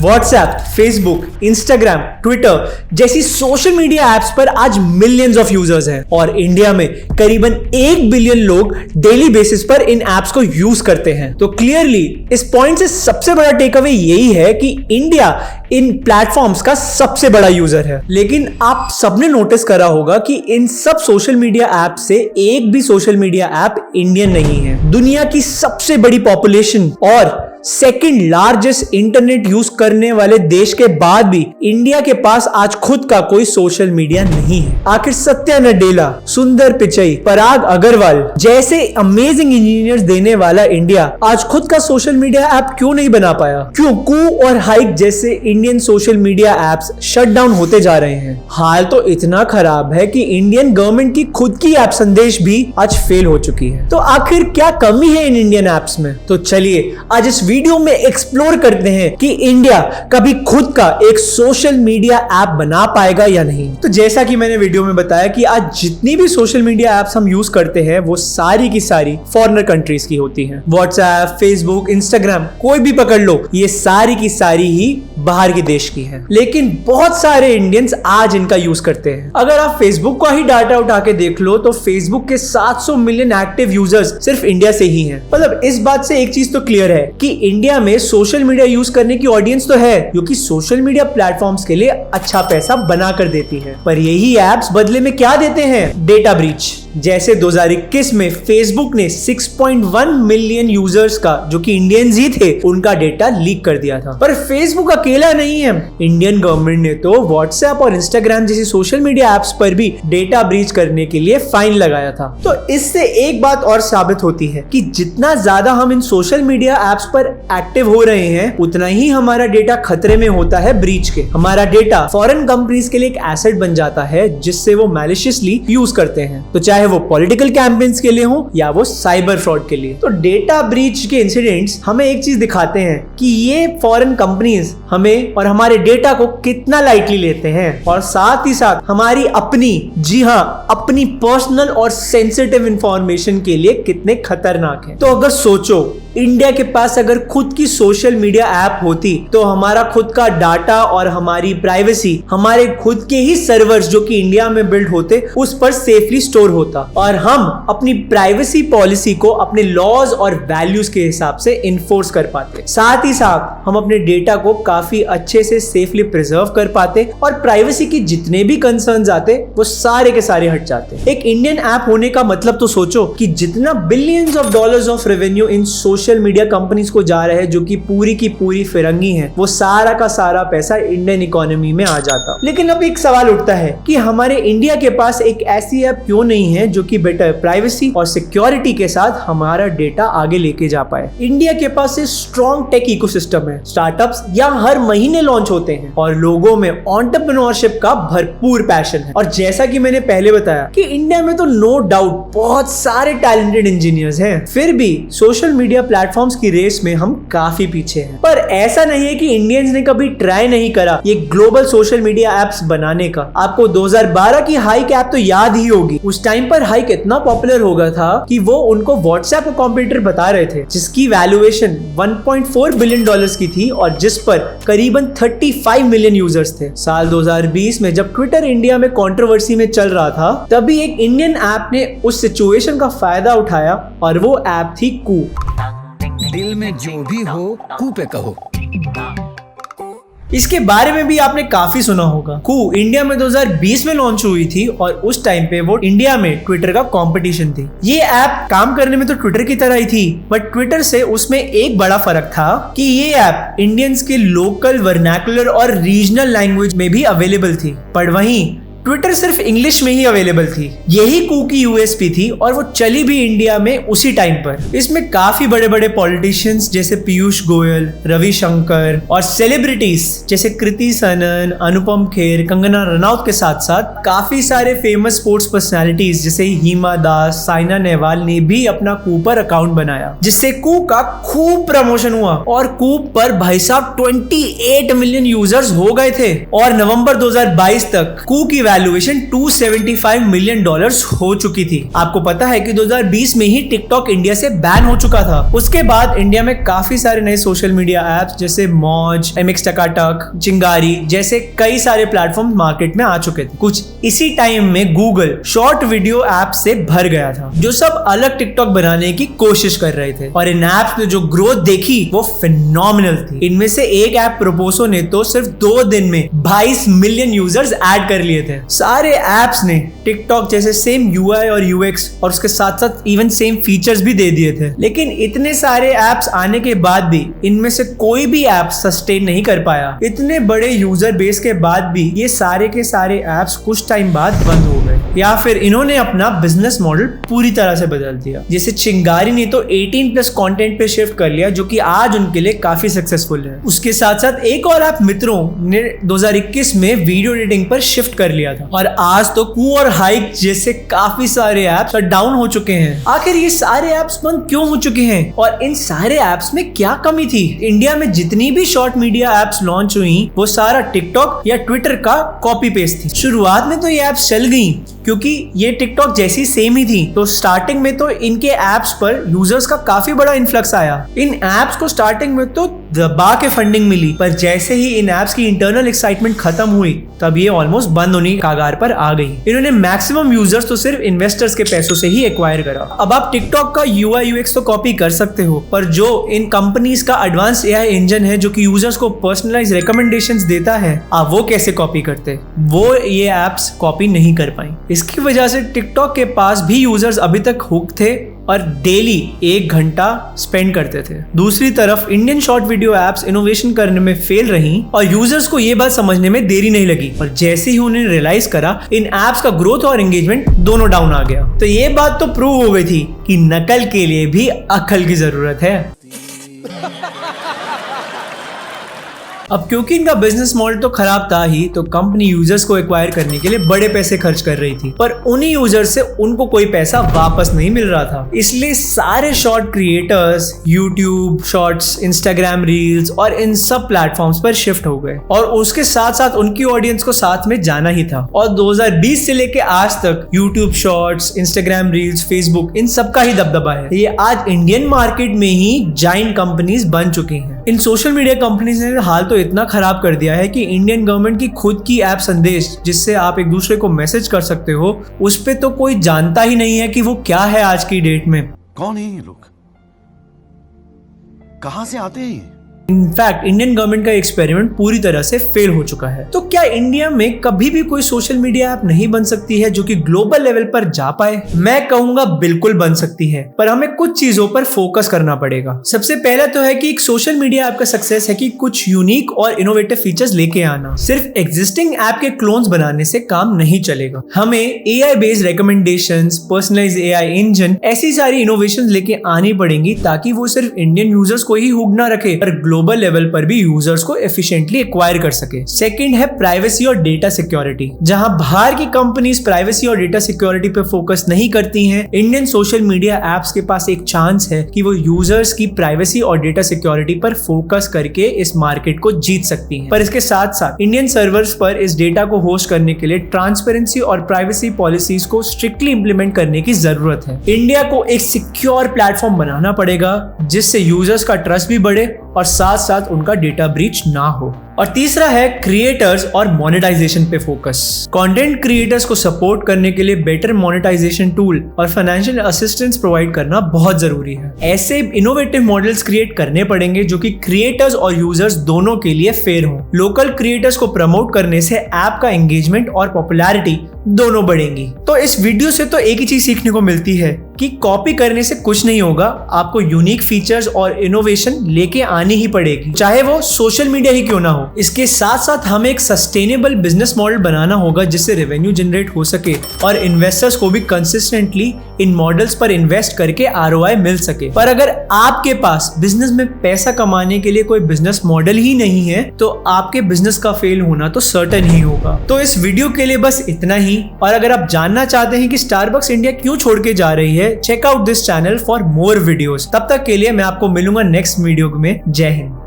WhatsApp, Facebook, Instagram, Twitter जैसी social media apps पर आज मिलियंस ऑफ यूजर्स हैं और इंडिया में करीबन 1 बिलियन लोग डेली बेसिस पर इन एप्स को यूज करते हैं। तो क्लियरली इस पॉइंट से सबसे बड़ा टेक अवे यही है कि इंडिया इन प्लेटफॉर्म्स का सबसे बड़ा यूजर है। लेकिन आप सबने नोटिस करा होगा कि इन सब सोशल मीडिया ऐप से एक भी सोशल मीडिया ऐप इंडियन नहीं है। दुनिया की सबसे बड़ी पॉपुलेशन और सेकंड लार्जेस्ट इंटरनेट यूज करने वाले देश के बाद भी इंडिया के पास आज खुद का कोई सोशल मीडिया नहीं है। आखिर सत्या नडेला, सुंदर पिचई, पराग अग्रवाल जैसे अमेजिंग इंजीनियर्स देने वाला इंडिया आज खुद का सोशल मीडिया ऐप क्यों नहीं बना पाया? क्यों कू और हाइक जैसे Indian social media apps shut down होते जा रहे हैं? हाल तो इतना खराब है कि इंडियन गवर्नमेंट की खुद की ऐप संदेश भी आज फेल हो चुकी है। तो आखिर क्या कमी है इन इंडियन एप्स में? तो चलिए आज इस वीडियो में एक्सप्लोर करते हैं कि इंडिया कभी खुद का एक सोशल मीडिया ऐप बना पाएगा या नहीं। तो जैसा कि मैंने वीडियो में बताया कि आज जितनी भी सोशल मीडिया एप्स हम यूज करते हैं वो सारी की सारी फॉरेनर कंट्रीज की होती हैं। व्हाट्सएप, फेसबुक, इंस्टाग्राम कोई भी पकड़ लो, ये सारी की सारी ही बाहर के देश की है। लेकिन बहुत सारे इंडियंस आज इनका यूज करते हैं। अगर आप फेसबुक का ही डाटा उठा के देख लो तो फेसबुक के 700 मिलियन एक्टिव यूजर्स सिर्फ इंडिया से ही हैं। मतलब इस बात से एक चीज तो क्लियर है कि इंडिया में सोशल मीडिया यूज करने की ऑडियंस तो है जो कि सोशल मीडिया प्लेटफॉर्म्स के लिए अच्छा पैसा बना कर देती है, पर यही एप्स बदले में क्या देते हैं? Data breach. जैसे 2021 में फेसबुक ने 6.1 मिलियन यूजर्स का, जो कि इंडियंस ही थे, उनका डेटा लीक कर दिया था। पर फेसबुक अकेला नहीं है, इंडियन गवर्नमेंट ने तो व्हाट्सएप और इंस्टाग्राम जैसी सोशल मीडिया एप्स पर भी डेटा ब्रीच करने के लिए फाइन लगाया था। तो इससे एक बात और साबित होती है कि जितना ज्यादा हम इन सोशल मीडिया एप्स पर एक्टिव हो रहे हैं उतना ही हमारा डेटा खतरे में होता है ब्रीच के। हमारा डेटा फॉरेन कंपनीज के लिए एक एसेट बन जाता है जिससे वो मैलिशियसली यूज करते हैं, तो चाहे वो पॉलिटिकल कैंपेन्स के लिए हो या वो साइबर फ्रॉड के लिए। तो डेटा ब्रीच के इंसिडेंट्स हमें एक चीज दिखाते हैं कि ये फॉरेन कंपनीज हमें और हमारे डेटा को कितना लाइटली लेते हैं और साथ ही साथ हमारी अपनी, जी हाँ, अपनी पर्सनल और सेंसिटिव इंफॉर्मेशन के लिए कितने खतरनाक है। तो अगर सोचो इंडिया के पास अगर खुद की सोशल मीडिया ऐप होती तो हमारा खुद का डाटा और हमारी प्राइवेसी हमारे खुद के ही सर्वर्स जो कि इंडिया में बिल्ड होते उस पर सेफली स्टोर होता और हम अपनी प्राइवेसी पॉलिसी को अपने लॉज और वैल्यूज के हिसाब से इन्फोर्स कर पाते। साथ ही साथ हम अपने डेटा को काफी अच्छे से सेफली प्रिजर्व कर पाते और प्राइवेसी की जितने भी कंसर्न्स आते वो सारे के सारे हट जाते। एक इंडियन ऐप होने का मतलब तो सोचो कि जितना billions of dollars of revenue in social media companies को जा रहा है जो कि पूरी की पूरी फिरंगी है, वो सारा का सारा पैसा इंडियन इकोनॉमी में आ जाता। लेकिन अब एक सवाल उठता है कि हमारे इंडिया के पास एक ऐसी ऐप क्यों नहीं है जो कि बेटर प्राइवेसी और सिक्योरिटी के साथ हमारा डेटा आगे लेके जा पाए। इंडिया के पास एक स्ट्रॉन्ग टेक इकोसिस्टम है, स्टार्टअप्स यहाँ हर महीने लॉन्च होते हैं और लोगों में एंटरप्रेन्योरशिप का भरपूर पैशन है। और जैसा कि मैंने पहले बताया कि इंडिया में तो नो डाउट बहुत सारे टैलेंटेड इंजीनियर्स हैं, फिर भी सोशल मीडिया प्लेटफॉर्म्स की रेस में हम काफी पीछे हैं। पर ऐसा नहीं है कि इंडियंस ने कभी ट्राई नहीं करा ये ग्लोबल सोशल मीडिया एप्स बनाने का। आपको 2012 की हाइक ऐप तो याद ही होगी। उस टाइम पर हाइक इतना पॉपुलर हो गया था कि वो उनको व्हाट्सएप का कॉम्पिटिटर बता रहे थे, जिसकी वैल्यूएशन 1.4 बिलियन डॉलर्स की थी और जिस पर करीबन 35 मिलियन यूजर्स थे। साल 2020 में जब ट्विटर इंडिया में कंट्रोवर्सी में चल रहा था तभी एक इंडियन ऐप ने उस सिचुएशन का फायदा उठाया और वो ऐप थी कू। दिल में जो भी हो कू पे कहो। इसके बारे में भी आपने काफी सुना होगा। कू इंडिया में 2020 में लॉन्च हुई थी और उस टाइम पे वो इंडिया में ट्विटर का कंपटीशन थी। ये ऐप काम करने में तो ट्विटर की तरह ही थी, बट ट्विटर से उसमें एक बड़ा फर्क था कि ये ऐप इंडियंस के लोकल वर्नाकुलर और रीजनल लैंग्वेज में भी अवेलेबल थी, पर वहीं ट्विटर सिर्फ इंग्लिश में ही अवेलेबल थी। यही कू की यूएसपी थी और वो चली भी इंडिया में उसी टाइम पर। इसमें काफी बड़े बड़े पॉलिटिशियंस जैसे पीयूष गोयल, रविशंकर और सेलिब्रिटीज जैसे कृति सनन, अनुपम खेर, कंगना रनौत के साथ साथ काफी सारे फेमस स्पोर्ट्स पर्सनालिटीज जैसे हिमा दास, साइना नेहवाल ने भी अपना कू पर अकाउंट बनाया, जिससे कू का खूब प्रमोशन हुआ और कू पर भाई साहब 28 मिलियन यूजर्स हो गए थे और नवंबर 2022 तक कू की वैल्यूएशन $275 मिलियन हो चुकी थी। आपको पता है कि 2020 में ही टिकटॉक इंडिया से बैन हो चुका था। उसके बाद इंडिया में काफी सारे नए सोशल मीडिया एप्स जैसे मौज, MX टकाटक, चिंगारी जैसे कई सारे प्लेटफॉर्म मार्केट में आ चुके थे। कुछ इसी टाइम में गूगल शॉर्ट वीडियो ऐप से भर गया था, जो सब अलग टिकटॉक बनाने की कोशिश कर रहे थे। और इन ऐप्स ने जो ग्रोथ देखी वो फिनोमिनल थी। इनमें से एक ऐप प्रोपोसो ने तो सिर्फ 2 दिन में 22 मिलियन यूजर्स ऐड कर लिए थे। सारे ऐप्स ने टिकटॉक जैसे सेम UI और UX और उसके साथ साथ इवन सेम फीचर्स भी दे दिए थे। लेकिन इतने सारे ऐप्स आने के बाद भी इनमें से कोई भी ऐप सस्टेन नहीं कर पाया। इतने बड़े यूजर बेस के बाद भी ये सारे के सारे ऐप्स कुछ टाइम बाद बंद हो गए, या फिर इन्होंने अपना बिजनेस मॉडल पूरी तरह से बदल दिया। जैसे चिंगारी ने तो 18+ कंटेंट पे शिफ्ट कर लिया, जो कि आज उनके लिए काफी सक्सेसफुल है। उसके साथ साथ एक और ऐप मित्रों ने 2021 में वीडियो एडिटिंग पर शिफ्ट कर लिया था, और आज तो कू और हाइक जैसे काफी सारे ऐप्स शट डाउन हो चुके हैं। आखिर ये सारे ऐप्स बंद क्यों हो चुके हैं और इन सारे ऐप्स में क्या कमी थी? इंडिया में जितनी भी शॉर्ट मीडिया ऐप्स लॉन्च हुई वो सारा टिकटॉक या ट्विटर का कॉपी पेस्ट थी। शुरुआत में तो ये ऐप्स चल गई क्योंकि ये टिकटॉक जैसी सेम ही थी, तो स्टार्टिंग में तो इनके ऐप्स पर यूजर्स का काफी बड़ा इन्फ्लक्स आया। इन ऐप्स को स्टार्टिंग में तो दबा के फंडिंग मिली, पर जैसे ही इन ऐप्स की इंटरनल एक्साइटमेंट खत्म हुई तब ये ऑलमोस्ट बंद होने की कगार पर आ गई। इन्होंने मैक्सिमम यूजर्स तो सिर्फ इन्वेस्टर्स के पैसों से ही एक्वायर करा। अब आप टिकटॉक का UI UX तो कॉपी कर सकते हो, पर जो इन कंपनीज का एडवांस AI इंजन है जो कि यूजर्स को पर्सनलाइज रिकमेंडेशंस देता है, आप वो कैसे कॉपी करते? वो ये ऐप्स कॉपी नहीं कर पाई। इसकी वजह से टिकटॉक के पास भी यूजर्स अभी तक हुक थे और डेली 1 घंटा स्पेंड करते थे। दूसरी तरफ Indian short video apps innovation करने में फेल रही और यूजर्स को ये बात समझने में देरी नहीं लगी, और जैसे ही उन्हें रियलाइज करा इन एप्स का ग्रोथ और एंगेजमेंट दोनों डाउन आ गया। तो ये बात तो प्रूव हो गई थी कि नकल के लिए भी अक्ल की जरूरत है। अब क्योंकि इनका बिजनेस मॉडल तो खराब था ही, तो कंपनी यूजर्स को एक्वायर करने के लिए बड़े पैसे खर्च कर रही थी, पर उन्हीं यूजर्स से उनको कोई पैसा वापस नहीं मिल रहा था। इसलिए सारे short creators YouTube shorts, Instagram reels और इन सब प्लेटफॉर्म्स पर शिफ्ट हो गए, और उसके साथ साथ उनकी ऑडियंस को साथ में जाना ही था। और 2020 से लेके आज तक YouTube shorts, Instagram reels, Facebook इन सब का ही दबदबा है। ये आज इंडियन मार्केट में ही जाइंट कंपनीज बन चुकी हैं। इन सोशल मीडिया कंपनीज ने हाल तो इतना खराब कर दिया है कि इंडियन गवर्नमेंट की खुद की ऐप संदेश, जिससे आप एक दूसरे को मैसेज कर सकते हो, उस पे तो कोई जानता ही नहीं है कि वो क्या है आज की डेट में। कौन है ये लोग? कहां से आते हैं? इनफैक्ट इंडियन गवर्नमेंट का एक्सपेरिमेंट पूरी तरह से फेल हो चुका है। तो क्या इंडिया में कभी भी कोई सोशल मीडिया ऐप नहीं बन सकती है जो कि ग्लोबल लेवल पर जा पाए? मैं कहूंगा बिल्कुल बन सकती है, पर हमें कुछ चीजों पर फोकस करना पड़ेगा। सबसे पहला तो है कि एक सोशल मीडिया ऐप का सक्सेस है कि कुछ यूनिक और इनोवेटिव फीचर्स लेके आना। सिर्फ एग्जिस्टिंग ऐप के क्लोन्स बनाने से काम नहीं चलेगा। हमें AI based recommendations, personalised AI engine, ऐसी सारी इनोवेशंस लेके आनी पड़ेंगी ताकि वो सिर्फ इंडियन यूजर्स को ही हुक ना रखे, पर ग्लोबल लेवल पर भी यूजर्स को एफिशिएंटली एक्वायर कर सके। सेकंड है प्राइवेसी और डेटा सिक्योरिटी। जहां बाहर की कंपनीज प्राइवेसी और डेटा सिक्योरिटी पे फोकस नहीं करती हैं, इंडियन सोशल मीडिया एप्स के पास एक चांस है कि वो यूजर्स की प्राइवेसी और डेटा सिक्योरिटी पर फोकस करके इस मार्केट को जीत सकती हैं। पर इसके साथ साथ इंडियन सर्वर्स पर इस डेटा को होस्ट करने के लिए ट्रांसपेरेंसी और प्राइवेसी पॉलिसीज को स्ट्रिक्टली इंप्लीमेंट करने की जरूरत है। इंडिया को एक सिक्योर प्लेटफॉर्म बनाना पड़ेगा जिससे यूजर्स का ट्रस्ट भी बढ़े और साथ साथ उनका डेटा ब्रीच ना हो। और तीसरा है क्रिएटर्स और मोनेटाइजेशन पे फोकस। कंटेंट क्रिएटर्स को सपोर्ट करने के लिए बेटर मोनेटाइजेशन टूल और फाइनेंशियल असिस्टेंस प्रोवाइड करना बहुत जरूरी है। ऐसे इनोवेटिव मॉडल्स क्रिएट करने पड़ेंगे जो कि क्रिएटर्स और यूजर्स दोनों के लिए फेयर हो। लोकल क्रिएटर्स को प्रमोट करने से ऐप का एंगेजमेंट और पॉपुलैरिटी दोनों बढ़ेंगी। तो इस वीडियो से तो एक ही चीज सीखने को मिलती है कि कॉपी करने से कुछ नहीं होगा, आपको यूनिक फीचर्स और इनोवेशन लेके आनी ही पड़ेगी, चाहे वो सोशल मीडिया ही क्यों ना हो। इसके साथ साथ हमें एक सस्टेनेबल बिजनेस मॉडल बनाना होगा जिससे रेवेन्यू जनरेट हो सके और इन्वेस्टर्स को भी कंसिस्टेंटली इन मॉडल्स पर इन्वेस्ट करके ROI मिल सके। पर अगर आपके पास बिजनेस में पैसा कमाने के लिए कोई बिजनेस मॉडल ही नहीं है तो आपके बिजनेस का फेल होना तो सर्टेन ही होगा। तो इस वीडियो के लिए बस इतना ही, और अगर आप जानना चाहते हैं कि स्टारबक्स इंडिया क्यों छोड़ के जा रही है, check out this channel for more videos. तब तक के लिए मैं आपको मिलूंगा नेक्स्ट वीडियो में। जय हिंद।